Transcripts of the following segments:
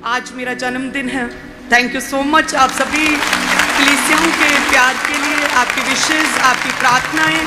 आज मेरा जन्मदिन है। थैंक यू सो मच आप सभी कलीसियाओं के प्यार के लिए, आपकी विशेष, आपकी प्रार्थनाएं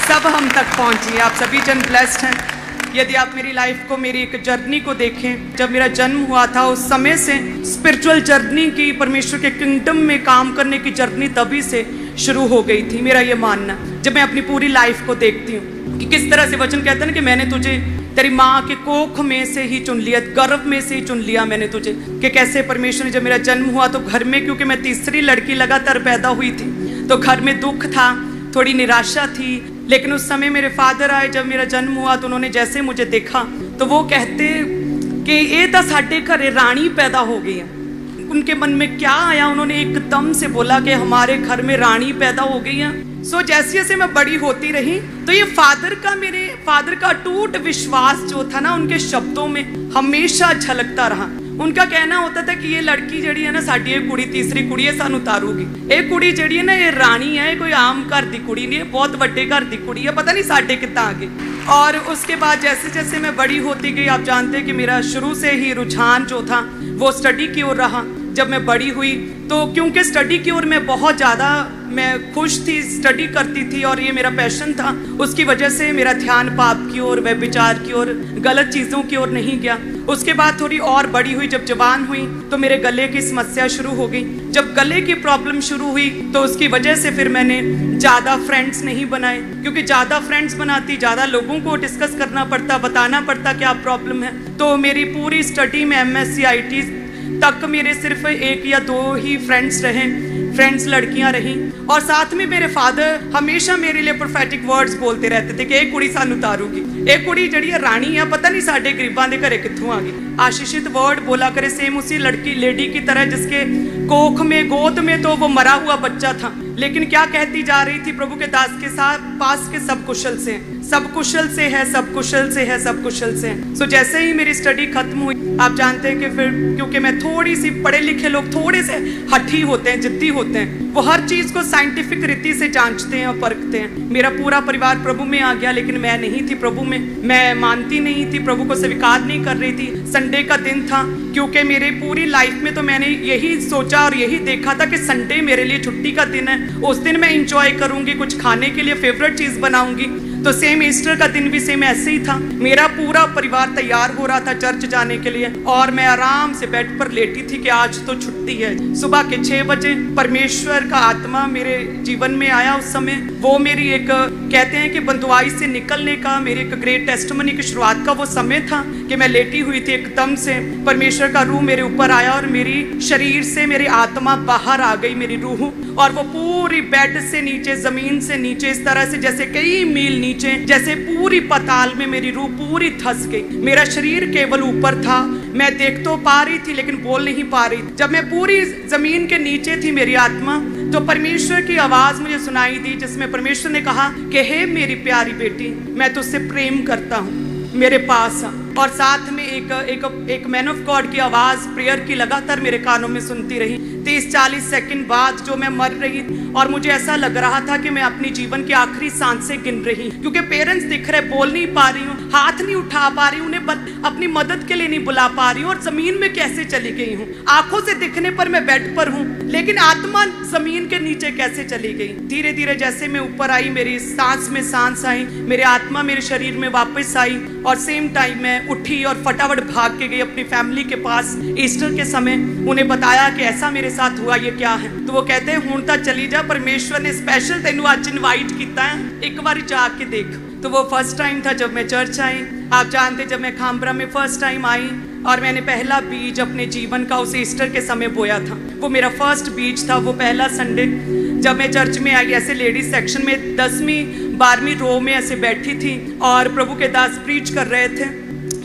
सब हम तक पहुंची। आप सभी जन ब्लेस्ड हैं। यदि आप मेरी लाइफ को, मेरी एक जर्नी को देखें, जब मेरा जन्म हुआ था उस समय से स्पिरिचुअल जर्नी की, परमेश्वर के किंगडम में काम करने की जर्नी तभी से शुरू हो गई थी। मेरा ये मानना, जब मैं अपनी पूरी लाइफ को देखती हूँ कि किस तरह से वचन कहता है ना कि मैंने तुझे तेरी माँ के कोख में से ही चुन लिया, गर्भ में से ही चुन लिया मैंने तुझे। कि कैसे परमेश्वर ने, जब मेरा जन्म हुआ तो घर में, क्योंकि मैं तीसरी लड़की लगातार पैदा हुई थी, तो घर में दुख था, थोड़ी निराशा थी। लेकिन उस समय मेरे फादर आए, जब मेरा जन्म हुआ तो उन्होंने जैसे मुझे देखा तो वो कहते कि ये तो साडे घरे रानी पैदा हो गई है। उनके मन में क्या आया, उन्होंने एकदम से बोला कि हमारे घर में रानी पैदा हो गई है। सो जैसे जैसे मैं बड़ी होती रही तो ये मेरे फादर का अटूट विश्वास जो था ना, उनके शब्दों में हमेशा झलकता रहा। उनका कहना होता था कि ये लड़की जड़ी है ना, साडी ये कुड़ी, तीसरी कुड़ी है, सानू तारूगी। ये कुड़ी जड़ी है ना, ये रानी है, कोई आम घर दी कुड़ी नहीं है, बहुत बड़े घर दी कुड़ी है, पता नहीं साडे कितना आ गई। और उसके बाद जैसे जैसे मैं बड़ी होती गई, आप जानते हैं कि मेरा शुरू से ही रुझान जो था वो स्टडी की ओर रहा। जब मैं बड़ी हुई तो क्योंकि स्टडी की ओर मैं बहुत ज़्यादा मैं खुश थी, स्टडी करती थी और ये मेरा पैशन था, उसकी वजह से मेरा ध्यान पाप की ओर, व्यभिचार की ओर, गलत चीज़ों की ओर नहीं गया। उसके बाद थोड़ी और बड़ी हुई, जब जवान हुई तो मेरे गले की समस्या शुरू हो गई। जब गले की प्रॉब्लम शुरू हुई तो उसकी वजह से फिर मैंने ज़्यादा फ्रेंड्स नहीं बनाए, क्योंकि ज़्यादा फ्रेंड्स बनाती, ज़्यादा लोगों को डिस्कस करना पड़ता, बताना पड़ता क्या प्रॉब्लम है। तो मेरी पूरी स्टडी में MSc IT तक मेरे सिर्फ 1 या 2 ही फ्रेंड्स रहे, फ्रेंड्स लड़कियां रहीं। और साथ में मेरे फादर हमेशा मेरे लिए प्रोफेटिक वर्ड्स बोलते रहते थे कि एक कुड़ी सानू तारूगी, एक कुड़ी जड़ी रानी है, पता नहीं साडे गरीबां दे घरे कित्थों आ गई। आशीषित वर्ड बोला करे, सेम उसी लड़की लेडी की तरह जिसके कोख में, गोद में तो वो मरा हुआ बच्चा था, लेकिन क्या कहती जा रही थी, प्रभु के दास के साथ पास के सब कुशल से, सब कुशल से है, सब कुशल से है, सब कुशल से है। सो जैसे ही मेरी स्टडी खत्म हुई, आप जानते हैं कि फिर क्योंकि मैं थोड़ी सी, पढ़े लिखे लोग थोड़े से हठी होते हैं, जिद्दी होते हैं, वो हर चीज को साइंटिफिक रीति से जांचते हैं और परखते हैं। मेरा पूरा परिवार प्रभु में आ गया, लेकिन मैं नहीं थी प्रभु में, मैं मानती नहीं थी, प्रभु को स्वीकार नहीं कर रही थी। संडे का दिन था, क्योंकि मेरे पूरी लाइफ में तो मैंने यही सोचा और यही देखा था कि संडे मेरे लिए छुट्टी का दिन है, उस दिन मैं इंजॉय करूंगी, कुछ खाने के लिए फेवरेट चीज बनाऊंगी। तो सेम ईस्टर का दिन भी सेम ऐसे ही था। मेरा पूरा परिवार तैयार हो रहा था चर्च जाने के लिए और मैं आराम से बेड पर लेटी थी कि आज तो छुट्टी है। सुबह के 6 बजे परमेश्वर का आत्मा मेरे जीवन में आया। उस समय वो मेरी एक, कहते हैं कि बंधुआई से निकलने का, मेरे एक ग्रेट टेस्टिमनी की शुरुआत का वो समय था कि मैं लेटी हुई थी, एकदम से परमेश्वर का रूह मेरे ऊपर आया और मेरी शरीर से मेरी आत्मा बाहर आ गई, मेरी रूह, और वो पूरी बेड से नीचे, जमीन से नीचे, इस तरह से जैसे कई मील नीचे, जैसे पूरी पाताल में मेरी रूह पूरी धंस गई। मेरा शरीर केवल ऊपर था, मैं देख तो पा रही थी लेकिन बोल नहीं पा रही। जब मैं पूरी जमीन के नीचे थी मेरी आत्मा, तो परमेश्वर की आवाज मुझे सुनाई दी, जिसमें परमेश्वर ने कहा कि हे मेरी प्यारी बेटी, मैं तुझसे प्रेम करता हूँ, मेरे पास। और साथ में एक मैन ऑफ गॉड की आवाज प्रेयर की लगातार मेरे कानों में सुनती रही। 30-40 सेकंड बाद जो मैं मर रही और मुझे ऐसा लग रहा था कि मैं अपनी जीवन की आखिरी सांसें गिन रही, क्योंकि पेरेंट्स दिख रहे, बोल नहीं पा रही हूँ, हाथ नहीं उठा पा रही हूँ, उन्हें अपनी मदद के लिए नहीं बुला पा रही हूँ, और जमीन में कैसे चली गई हूँ। आंखों से दिखने पर मैं बेड पर हूँ, लेकिन आत्मा जमीन के नीचे कैसे चली गई। धीरे धीरे जैसे मैं ऊपर आई, मेरी सांस में सांस आई, मेरी आत्मा मेरे शरीर में वापस आई, और सेम टाइम मैं उठी और फटाफट भाग के गई अपनी फैमिली के पास। ईस्टर के समय उन्हें बताया कि ऐसा मेरे साथ हुआ, ये क्या है। तो वो कहते हैं हुण तां चली जा, परमेश्वर ने स्पेशल तेनू आज इनवाइट किया है, एक बार जाके देख। तो वो फर्स्ट टाइम था जब मैं चर्च आई। आप जानते, जब मैं खामबरा में फर्स्ट टाइम आई और मैंने पहला बीज अपने जीवन का उस ईस्टर के समय बोया था, वो मेरा फर्स्ट बीज था, वो पहला संडे जब मैं चर्च में आई। ऐसे लेडीज सेक्शन में 10वीं-12वीं रो में ऐसे बैठी थी और प्रभु के दास प्रीच कर रहे थे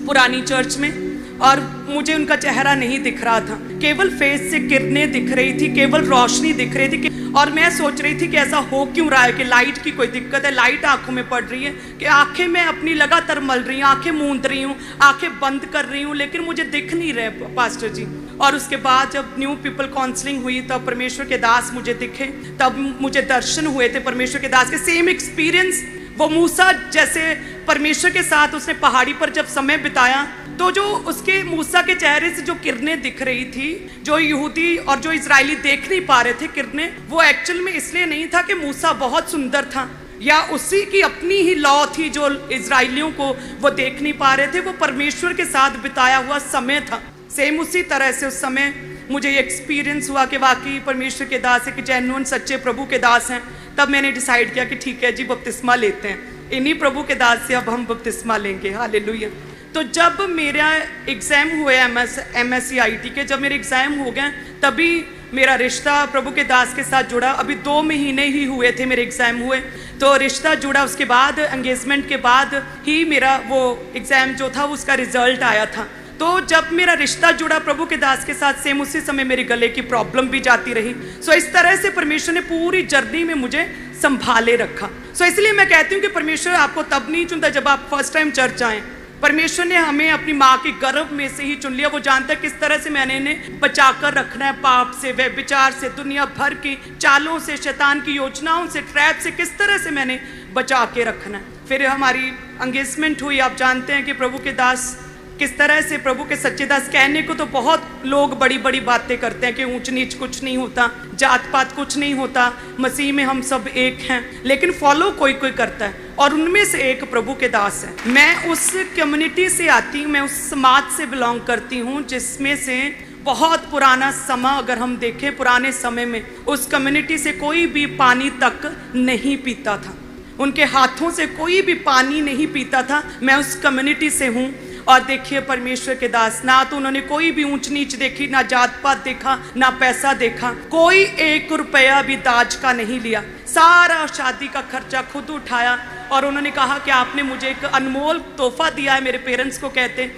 पुरानी चर्च में, और मुझे उनका चेहरा नहीं दिख रहा था, केवल फेस से किरणें दिख रही थी, केवल रोशनी दिख रही थी। और मैं सोच रही थी कि ऐसा हो क्यों रहा है, कि लाइट की कोई दिक्कत है, लाइट आंखों में पड़ रही है, कि आंखें मैं अपनी लगातार मल रही हूँ, आंखें मूंद रही हूँ, आंखें बंद कर रही हूँ, लेकिन मुझे दिख नहीं रहे पास्टर जी। और उसके बाद जब न्यू पीपल काउंसलिंग हुई तब परमेश्वर के दास मुझे दिखे, तब मुझे दर्शन हुए थे परमेश्वर के दास के। सेम एक्सपीरियंस वो मूसा जैसे परमेश्वर के साथ उसने पहाड़ी पर जब समय बिताया तो जो उसके मूसा के चेहरे से जो किरणें दिख रही थी, जो यहूदी और जो इजरायली देख नहीं पा रहे थे किरणें, वो एक्चुअल में इसलिए नहीं था कि मूसा बहुत सुंदर था या उसी की अपनी ही लॉ थी जो इजरायलियों को वो देख नहीं पा रहे थे। वो परमेश्वर के साथ बिताया हुआ समय था। सेम उसी तरह से उस समय मुझे ये एक्सपीरियंस हुआ कि वाकई परमेश्वर के दास है, कि जेन्युइन सच्चे प्रभु के दास हैं। तब मैंने डिसाइड किया कि ठीक है जी, बपतिस्मा लेते हैं, इन्हीं प्रभु के दास से अब हम बपतिस्मा लेंगे। हालेलुया। तो जब मेरा एग्ज़ाम हुए MSc के, जब मेरे एग्ज़ाम हो गए, तभी मेरा रिश्ता प्रभु के दास के साथ जुड़ा। अभी 2 महीने ही हुए थे मेरे एग्ज़ाम हुए, तो रिश्ता जुड़ा। उसके बाद एंगेजमेंट के बाद ही मेरा वो एग्ज़ाम जो था उसका रिजल्ट आया था। तो जब मेरा रिश्ता जुड़ा प्रभु के दास के साथ, सेम उसी समय मेरे गले की प्रॉब्लम भी जाती रही। सो इस तरह से परमेश्वर ने पूरी जर्नी में मुझे संभाले रखा। सो इसलिए मैं कहती हूँ कि परमेश्वर आपको तब नहीं चुनता जब आप फर्स्ट टाइम चर्च आएँ। परमेश्वर ने हमें अपनी माँ के गर्भ में से ही चुन लिया। वो जानता है किस तरह से मैंने इन्हें बचा कर रखना है, पाप से, व्यभिचार से, दुनिया भर की चालों से, शैतान की योजनाओं से, ट्रैप से, किस तरह से मैंने बचा के रखना है। फिर हमारी एंगेजमेंट हुई। आप जानते हैं कि प्रभु के दास किस तरह से, प्रभु के सच्चे दास, कहने को तो बहुत लोग बड़ी बड़ी बातें करते हैं कि ऊंच नीच कुछ नहीं होता, जात पात कुछ नहीं होता, मसीह में हम सब एक हैं, लेकिन फॉलो कोई कोई करता है, और उनमें से एक प्रभु के दास है। मैं उस कम्युनिटी से आती हूँ, मैं उस समाज से बिलोंग करती हूँ जिसमें से बहुत पुराना समय, अगर हम देखें पुराने समय में उस कम्युनिटी से कोई भी पानी तक नहीं पीता था, उनके हाथों से कोई भी पानी नहीं पीता था। मैं उस कम्युनिटी से हूँ। और देखिए परमेश्वर के दास, ना तो उन्होंने कोई भी ऊंच नीच देखी, ना जात पात देखा, ना पैसा देखा, कोई 1 रुपया भी दाज का नहीं लिया। सारा शादी का खर्चा खुद उठाया। और उन्होंने कहा कि आपने मुझे एक अनमोल तोहफा दिया है, मेरे पेरेंट्स को कहते।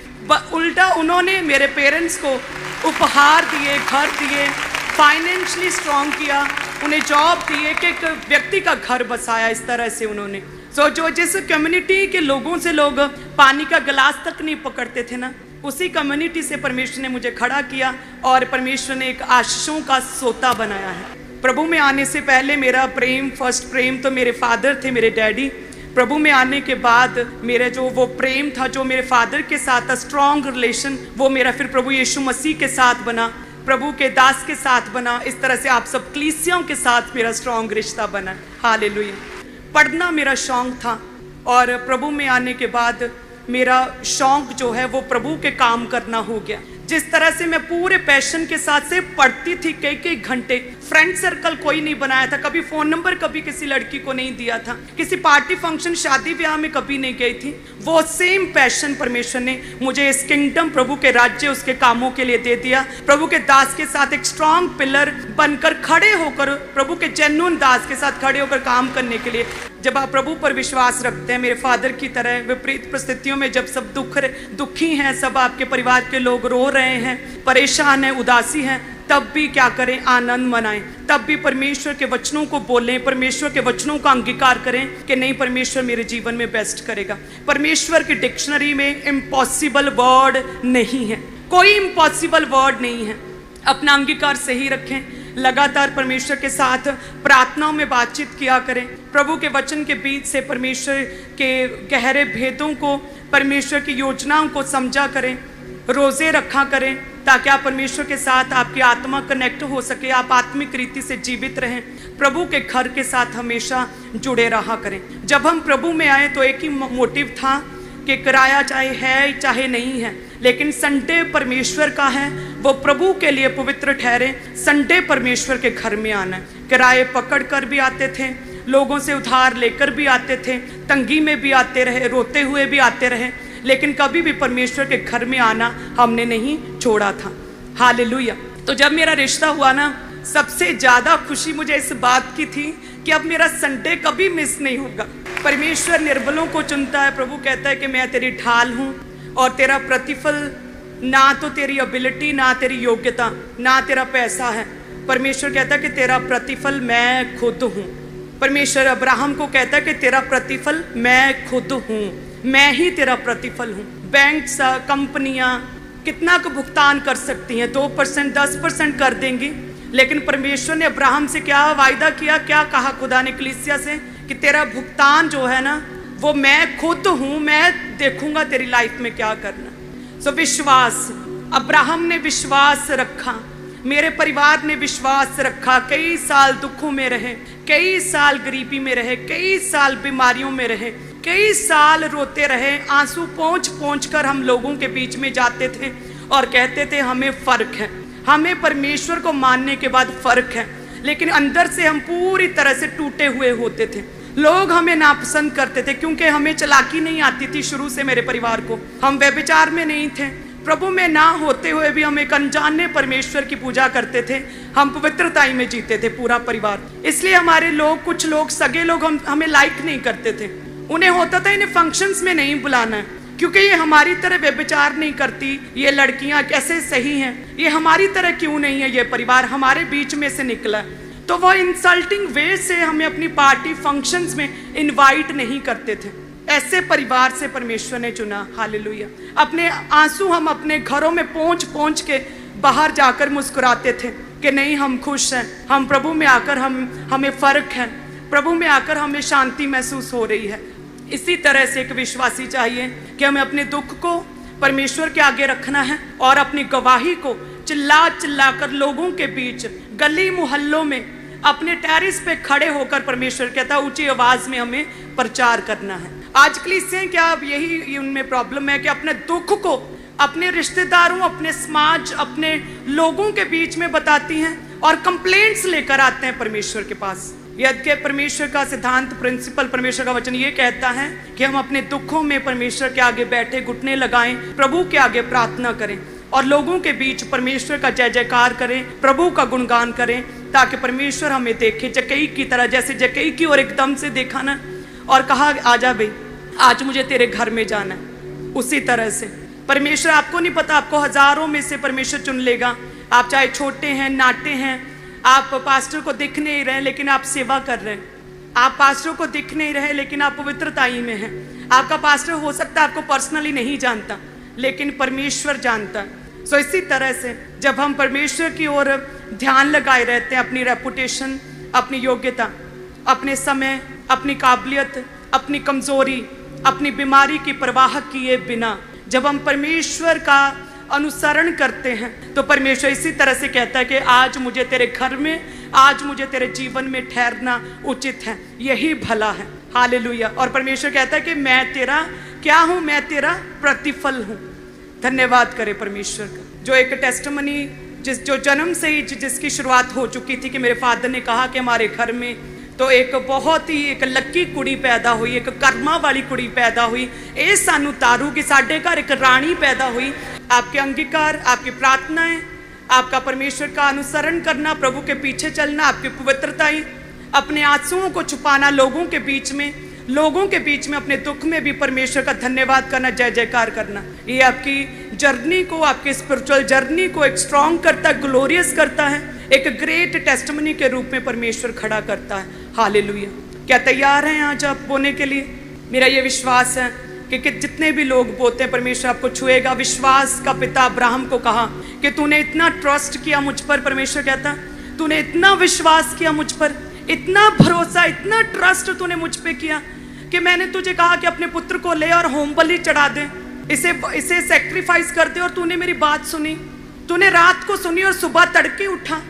उल्टा उन्होंने मेरे पेरेंट्स को उपहार दिए, घर दिए, फाइनेंशियली स्ट्रॉन्ग किया, उन्हें जॉब दी, एक व्यक्ति का घर बसाया। इस तरह से उन्होंने जो जिस कम्युनिटी के लोगों से लोग पानी का गिलास तक नहीं पकड़ते थे ना, उसी कम्युनिटी से परमेश्वर ने मुझे खड़ा किया और परमेश्वर ने एक आशीषों का सोता बनाया है। प्रभु में आने से पहले मेरा प्रेम, फर्स्ट प्रेम तो मेरे फादर थे, मेरे डैडी। प्रभु में आने के बाद मेरा जो वो प्रेम था, जो मेरे फादर के साथ था, स्ट्रॉन्ग रिलेशन, वो मेरा फिर प्रभु यीशु मसीह के साथ बना, प्रभु के दास के साथ बना। इस तरह से आप सब कलीसियाओं के साथ मेरा स्ट्रॉन्ग रिश्ता बना। हालेलुया। पढ़ना मेरा शौक था, और प्रभु में आने के बाद मेरा शौक जो है वो प्रभु के काम करना हो गया। जिस तरह से मैं पूरे पैशन के साथ से पढ़ती थी, कई कई घंटे, फ्रेंड सर्कल कोई नहीं बनाया था, कभी फ़ोन नंबर कभी किसी लड़की को नहीं दिया था, किसी पार्टी फंक्शन शादी ब्याह में कभी नहीं गई थी। वो सेम पैशन परमेश्वर ने मुझे इस किंगडम, प्रभु के राज्य, उसके कामों के लिए दे दिया। प्रभु के दास के साथ एक स्ट्रांग पिलर बनकर खड़े होकर, प्रभु के जेन्युइन दास के साथ खड़े होकर काम करने के लिए। जब आप प्रभु पर विश्वास रखते हैं, मेरे फादर की तरह विपरीत परिस्थितियों में, जब सब दुखी हैं, सब आपके परिवार के लोग रो रहे हैं, परेशान हैं, उदासी हैं, तब भी क्या करें, आनंद मनाएं। तब भी परमेश्वर के वचनों को बोलें, परमेश्वर के वचनों का अंगीकार करें कि नहीं, परमेश्वर मेरे जीवन में बेस्ट करेगा। परमेश्वर की डिक्शनरी में इम्पॉसिबल वर्ड नहीं है, कोई इम्पॉसिबल वर्ड नहीं है। अपना अंगीकार सही रखें, लगातार परमेश्वर के साथ प्रार्थनाओं में बातचीत किया करें, प्रभु के वचन के बीच से परमेश्वर के गहरे भेदों को, परमेश्वर की योजनाओं को समझा करें, रोज़े रखा करें, ताकि आप परमेश्वर के साथ, आपकी आत्मा कनेक्ट हो सके, आप आत्मिक रीति से जीवित रहें, प्रभु के घर के साथ हमेशा जुड़े रहा करें। जब हम प्रभु में आए तो एक ही मोटिव था कि किराया चाहे है चाहे नहीं है, लेकिन संडे परमेश्वर का है, वो प्रभु के लिए पवित्र ठहरे। संडे परमेश्वर के घर में आना है। किराए पकड़ कर भी आते थे, लोगों से उधार लेकर भी आते थे, तंगी में भी आते रहे, रोते हुए भी आते रहे, लेकिन कभी भी परमेश्वर के घर में आना हमने नहीं छोड़ा था। हालेलुया। तो जब मेरा रिश्ता हुआ ना, सबसे ज़्यादा खुशी मुझे इस बात की थी कि अब मेरा संडे कभी मिस नहीं होगा। परमेश्वर निर्बलों को चुनता है। प्रभु कहता है कि मैं तेरी ढाल हूँ, और तेरा प्रतिफल ना तो तेरी एबिलिटी, ना तेरी योग्यता, ना तेरा पैसा है। परमेश्वर कहता है कि तेरा प्रतिफल मैं खुद हूँ। परमेश्वर अब्राहम को कहता है कि तेरा प्रतिफल मैं खुद हूँ, मैं ही तेरा प्रतिफल हूँ। बैंक, कंपनियाँ कितना का भुगतान कर सकती हैं, 2%, 10% कर देंगी, लेकिन परमेश्वर ने अब्राहम से क्या वायदा किया, क्या कहा खुदा ने कलीसिया से, कि तेरा भुगतान जो है ना, वो मैं खुद हूँ, मैं देखूंगा तेरी लाइफ में क्या करना। सो विश्वास, अब्राहम ने विश्वास रखा, मेरे परिवार ने विश्वास रखा। कई साल दुखों में रहे, कई साल गरीबी में रहे, कई साल बीमारियों में रहे, कई साल रोते रहे। आंसू पोंछ पोंछ कर हम लोगों के बीच में जाते थे और कहते थे हमें फर्क है, हमें परमेश्वर को मानने के बाद फर्क है। लेकिन अंदर से हम पूरी तरह से टूटे हुए होते थे। लोग हमें नापसंद करते थे क्योंकि हमें चालाकी नहीं आती थी शुरू से। मेरे परिवार को, हम व्यभिचार में नहीं थे, प्रभु में ना होते हुए भी हम एक अनजाने परमेश्वर की पूजा करते थे। हम पवित्रताई में जीते थे पूरा परिवार। इसलिए हमारे लोग, कुछ लोग, सगे लोग हमें लाइक नहीं करते थे। उन्हें होता था इन्हें फंक्शंस में नहीं बुलाना है क्योंकि ये हमारी तरह व्यभिचार नहीं करती, ये लड़कियां कैसे सही हैं, ये हमारी तरह क्यों नहीं है, ये परिवार हमारे बीच में से निकला। तो वो इंसल्टिंग वे से हमें अपनी पार्टी फंक्शंस में इनवाइट नहीं करते थे। ऐसे परिवार से परमेश्वर ने चुना। हालेलुया। अपने आंसू हम अपने घरों में पोंछ पोंछ के बाहर जाकर मुस्कुराते थे कि नहीं, हम खुश हैं, हम प्रभु में आकर हमें फर्क है, प्रभु में आकर हमें शांति महसूस हो रही है। इसी तरह से एक विश्वासी चाहिए कि हमें अपने दुख को परमेश्वर के आगे रखना है और अपनी गवाही को चिल्ला चिल्ला कर लोगों के बीच, गली मोहल्लों में, अपने टेरिस पे खड़े होकर परमेश्वर कहता है ऊंची आवाज में हमें प्रचार करना है। आज कलीसिया क्या अब यही उनमें प्रॉब्लम है कि अपने दुख को अपने रिश्तेदारों, अपने समाज, अपने लोगों के बीच में बताती हैं और कंप्लेंट्स लेकर आते हैं परमेश्वर के पास। यद्य परमेश्वर का सिद्धांत, प्रिंसिपल, परमेश्वर का वचन ये कहता है कि हम अपने दुखों में परमेश्वर के आगे बैठे, घुटने लगाएं, प्रभु के आगे प्रार्थना करें और लोगों के बीच परमेश्वर का जय जयकार करें, प्रभु का गुणगान करें, ताकि परमेश्वर हमें देखे जक्कई की तरह। जैसे जक्कई की ओर एकदम से देखा ना और कहा आजा भाई, आज मुझे तेरे घर में जाना है, उसी तरह से परमेश्वर, आपको नहीं पता, आपको हजारों में से परमेश्वर चुन लेगा। आप चाहे छोटे हैं, नाटे हैं, आप पास्टर को दिख नहीं रहे लेकिन आप सेवा कर रहे हैं, आप पास्टर को दिख नहीं रहे लेकिन आप पवित्रताई में हैं। आपका पास्टर हो सकता है आपको पर्सनली नहीं जानता लेकिन परमेश्वर जानता है। सो इसी तरह से जब हम परमेश्वर की ओर ध्यान लगाए रहते हैं, अपनी रेपुटेशन, अपनी योग्यता, अपने समय, अपनी काबिलियत, अपनी कमजोरी, अपनी बीमारी की परवाह किए बिना जब हम परमेश्वर का अनुसरण करते हैं तो परमेश्वर इसी तरह से कहता है कि आज मुझे तेरे घर में, आज मुझे तेरे जीवन में ठहरना उचित है, यही भला है। हालेलुया। और परमेश्वर कहता है कि मैं तेरा क्या हूं, मैं तेरा प्रतिफल हूं। धन्यवाद करे परमेश्वर का। जो एक टेस्टिमनी जो जन्म से ही जिसकी शुरुआत हो चुकी थी कि मेरे फादर ने कहा कि हमारे घर में तो एक बहुत ही एक लक्की कुड़ी पैदा हुई, एक कर्मा वाली कुड़ी पैदा हुई, ए सानू तारू कि साडे घर एक रानी पैदा हुई। आपके अंगीकार, आपकी प्रार्थनाएं, आपका परमेश्वर का अनुसरण करना, प्रभु के पीछे चलना, आपकी पवित्रताएं, अपने आंसुओं को छुपाना लोगों के बीच में अपने दुख में भी परमेश्वर का धन्यवाद करना, जय जयकार करना, ये आपकी जर्नी को, आपकी स्पिरिचुअल जर्नी को एक स्ट्रॉन्ग करता है, ग्लोरियस करता है, एक ग्रेट टेस्टिमनी के रूप में परमेश्वर खड़ा करता है। हालेलुया। क्या तैयार हैं आज आप बोने के लिए? मेरा ये विश्वास है कि जितने भी लोग बोते हैं परमेश्वर आपको छुएगा। विश्वास का पिता अब्राहम को कहा कि तूने इतना ट्रस्ट किया मुझ पर, परमेश्वर कहता तूने इतना विश्वास किया मुझ पर, इतना भरोसा, इतना ट्रस्ट तूने मुझ पे किया कि मैंने तुझे कहा कि अपने पुत्र को ले और होम बलि चढ़ा दे, इसे सेक्रीफाइस कर दे, और तूने मेरी बात सुनी। तूने रात को सुनी और सुबह तड़के उठा,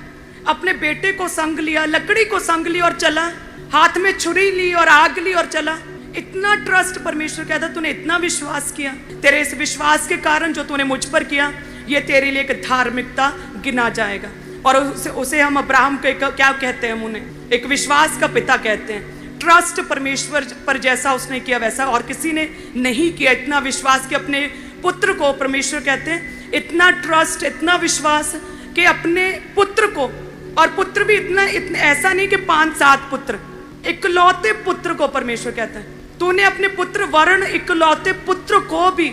अपने बेटे को संग लिया, लकड़ी को संग ली और चला, हाथ में छुरी ली और आग ली और चला। इतना ट्रस्ट परमेश्वर कहता तूने इतना विश्वास किया, तेरे इस विश्वास के कारण जो तूने मुझ पर किया ये तेरे लिए एक धार्मिकता गिना जाएगा। और उसे हम अब्राहम को क्या कहते हैं? उन्हें एक विश्वास का पिता कहते हैं। ट्रस्ट परमेश्वर पर जैसा उसने किया वैसा और किसी ने नहीं किया। इतना विश्वास कि अपने पुत्र को, परमेश्वर कहते हैं इतना ट्रस्ट, इतना विश्वास कि अपने पुत्र को, और पुत्र भी इतना ऐसा नहीं कि 5-7 पुत्र, इकलौते पुत्र को परमेश्वर कहता है तूने अपने पुत्र वर्ण इकलौते पुत्र को भी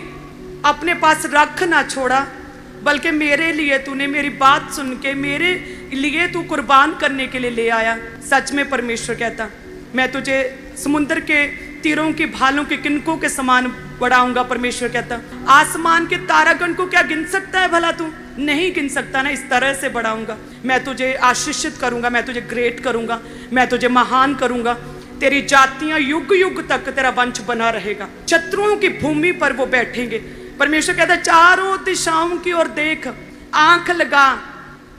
अपने पास रख ना छोड़ा, बल्कि मेरे लिए तूने मेरी बात सुन के मेरे लिए तू कुर्बान करने के लिए ले आया। सच में परमेश्वर कहता मैं तुझे समुद्र के तीरों की भालों के किनकों के समान बढ़ाऊंगा। परमेश्वर कहता आसमान के तारागण को क्या गिन सकता है भला तू? नहीं गिन सकता ना। इस तरह से बढ़ाऊंगा, मैं तुझे आशीषित करूंगा, मैं तुझे ग्रेट करूंगा, मैं तुझे महान करूंगा। तेरी जातियां युग युग तक तेरा वंश बना रहेगा। शत्रुओं की भूमि पर वो बैठेंगे, परमेश्वर कहता है चारों दिशाओं की ओर देख, आंख लगा,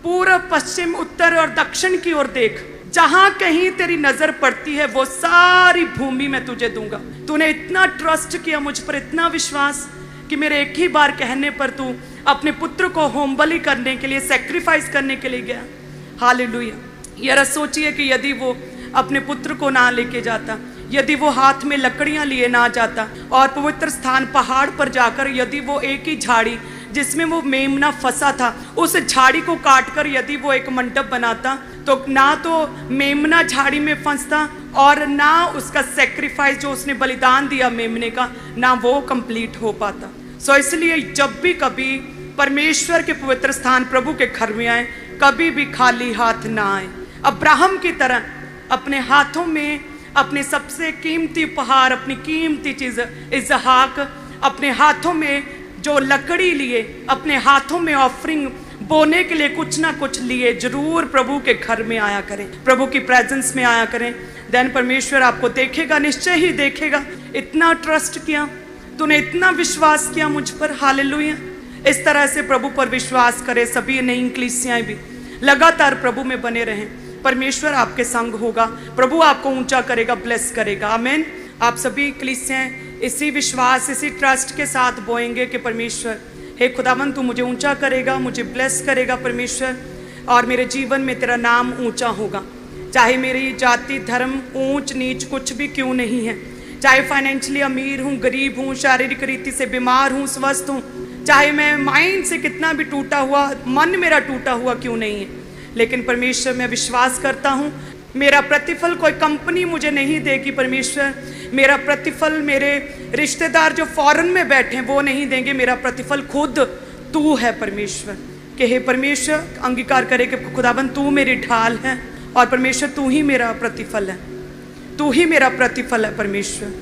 पूर्व पश्चिम उत्तर और दक्षिण की ओर देख, जहां कहीं तेरी नजर पड़ती है वो सारी भूमि मैं तुझे दूंगा। तूने इतना ट्रस्ट किया मुझ पर, इतना विश्वास कि मेरे एक ही बार कहने पर तू अपने पुत्र को होम बलि करने के लिए, सैक्रिफाइस करने के लिए गया। हालेलुया। यार सोचिए कि यदि वो अपने पुत्र को ना लेके जाता, यदि वो हाथ में लकड़ियां लिए ना जाता और पवित्र स्थान पहाड़ पर जाकर यदि वो एक ही झाड़ी जिसमें वो मेमना फंसा था, उस झाड़ी को काटकर यदि वो एक मंडप बनाता, तो ना तो मेमना झाड़ी में फंसता और ना उसका सेक्रीफाइस जो उसने बलिदान दिया मेमने का, ना वो कंप्लीट हो पाता। सो इसलिए जब भी कभी परमेश्वर के पवित्र स्थान प्रभु के घर में आए, कभी भी खाली हाथ ना आए। अब्राहम की तरह अपने हाथों में अपने सबसे कीमती उपहार, अपनी कीमती चीज इसहाक, अपने हाथों में जो लकड़ी लिए, अपने हाथों में ऑफरिंग बोने के लिए कुछ ना कुछ लिए, जरूर प्रभु के घर में आया करें, प्रभु की प्रेजेंस में आया करें। देन परमेश्वर आपको देखेगा, निश्चय ही देखेगा। इतना ट्रस्ट किया तूने, इतना विश्वास किया मुझ पर। हालेलुया। इस तरह से प्रभु पर विश्वास करे सभी नई कलीसियाएं भी लगातार प्रभु में बने रहें। परमेश्वर आपके संग होगा, प्रभु आपको ऊंचा करेगा, ब्लेस करेगा। आमीन। आप सभी कलीसियाएं इसी विश्वास, इसी ट्रस्ट के साथ बोएंगे कि परमेश्वर, हे खुदावन तू मुझे ऊंचा करेगा, मुझे ब्लेस करेगा परमेश्वर, और मेरे जीवन में तेरा नाम ऊंचा होगा। चाहे मेरी जाति, धर्म, ऊंच नीच कुछ भी क्यों नहीं है, चाहे फाइनेंशियली अमीर हूँ, गरीब हूँ, शारीरिक रीति से बीमार हूँ, स्वस्थ हूँ, चाहे मैं माइंड से कितना भी टूटा हुआ, मन मेरा टूटा हुआ क्यों नहीं है, लेकिन परमेश्वर मैं विश्वास करता हूँ मेरा प्रतिफल कोई कंपनी मुझे नहीं देगी। परमेश्वर मेरा प्रतिफल मेरे रिश्तेदार जो फॉरेन में बैठे हैं वो नहीं देंगे, मेरा प्रतिफल खुद तू है परमेश्वर। कि हे परमेश्वर अंगीकार करे कि खुदाबंद तू मेरी ढाल है और परमेश्वर तू ही मेरा प्रतिफल है, तू ही मेरा प्रतिफल है परमेश्वर।